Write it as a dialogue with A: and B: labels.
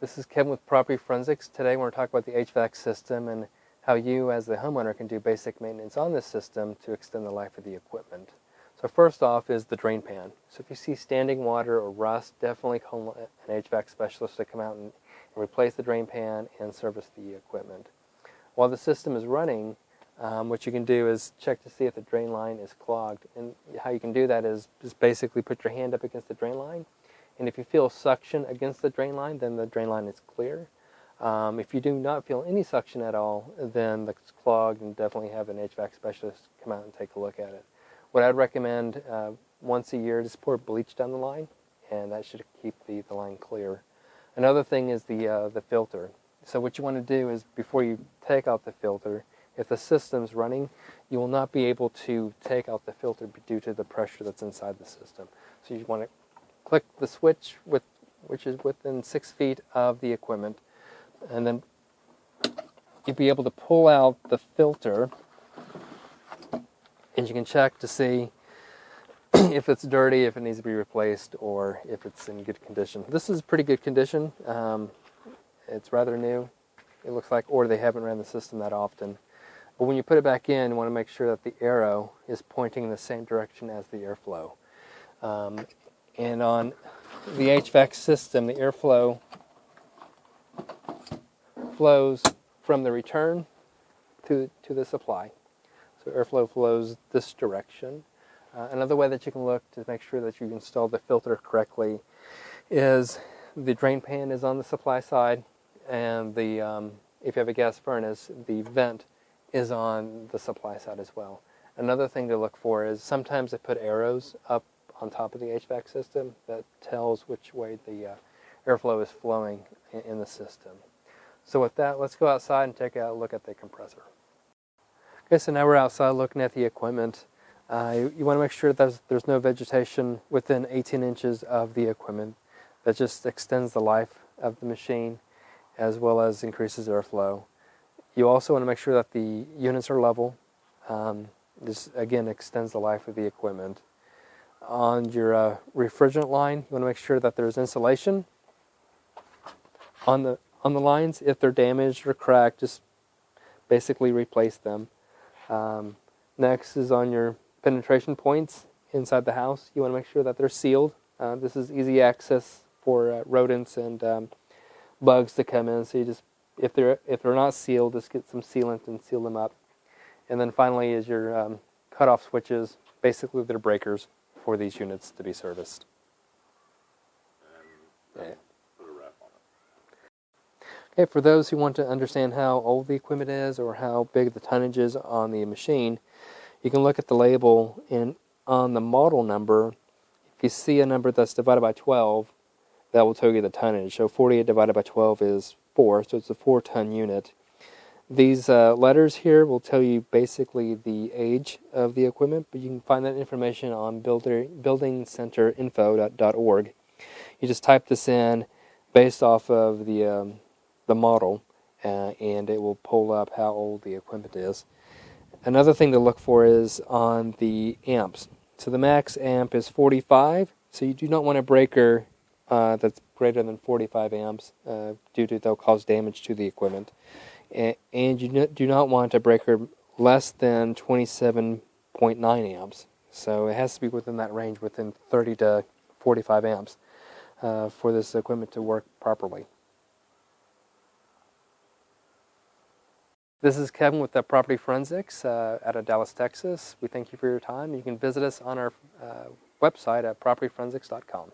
A: This is Kevin with Property Forensics. Today we're going to talk about the HVAC system and how you as the homeowner can do basic maintenance on this system to extend the life of the equipment. So first off is the drain pan. So if you see standing water or rust, definitely call an HVAC specialist to come out and replace the drain pan and service the equipment. While the system is running, what you can do is check to see if the drain line is clogged. And how you can do that is just basically put your hand up against the drain line. And if you feel suction against the drain line, then the drain line is clear. If you do not feel any suction at all, then it's clogged, and definitely have an HVAC specialist come out and take a look at it. What I'd recommend once a year, just pour bleach down the line, and that should keep the line clear. Another thing is the filter. So what you want to do is before you take out the filter, if the system's running, you will not be able to take out the filter due to the pressure that's inside the system. So you want to click the switch which is within 6 feet of the equipment, and then you'll be able to pull out the filter, and you can check to see if it's dirty, if it needs to be replaced, or if it's in good condition. This is pretty good condition. It's rather new, it looks like, or they haven't ran the system that often. But when you put it back in, you want to make sure that the arrow is pointing in the same direction as the airflow. And on the HVAC system, the airflow flows from the return to the supply. So airflow flows this direction. Another way that you can look to make sure that you install the filter correctly is the drain pan is on the supply side, and if you have a gas furnace, the vent is on the supply side as well. Another thing to look for is sometimes they put arrows up on top of the HVAC system that tells which way the airflow is flowing in the system. So with that, let's go outside and take a look at the compressor. Okay, so now we're outside looking at the equipment. You want to make sure that there's no vegetation within 18 inches of the equipment. That just extends the life of the machine as well as increases airflow. You also want to make sure that the units are level. This again extends the life of the equipment. On your refrigerant line, you want to make sure that there's insulation on the lines. If they're damaged or cracked, just basically replace them. Next is on your penetration points inside the house. You want to make sure that they're sealed. This is easy access for rodents and bugs to come in. So you just, if they're not sealed, just get some sealant and seal them up. And then finally is your cutoff switches. Basically, they're breakers for these units to be serviced. And put a wrap on it. Okay, for those who want to understand how old the equipment is or how big the tonnage is on the machine, you can look at the label on the model number. If you see a number that's divided by 12, that will tell you the tonnage. So 48 divided by 12 is 4, so it's a 4-ton unit. These letters here will tell you basically the age of the equipment, but you can find that information on buildingcenterinfo.org. You just type this in based off of the model, and it will pull up how old the equipment is. Another thing to look for is on the amps. So the max amp is 45, so you do not want a breaker that's greater than 45 amps due to they'll cause damage to the equipment. And you do not want a breaker less than 27.9 amps. So it has to be within that range, within 30 to 45 amps for this equipment to work properly. This is Kevin with Property Forensics out of Dallas, Texas. We thank you for your time. You can visit us on our website at propertyforensics.com.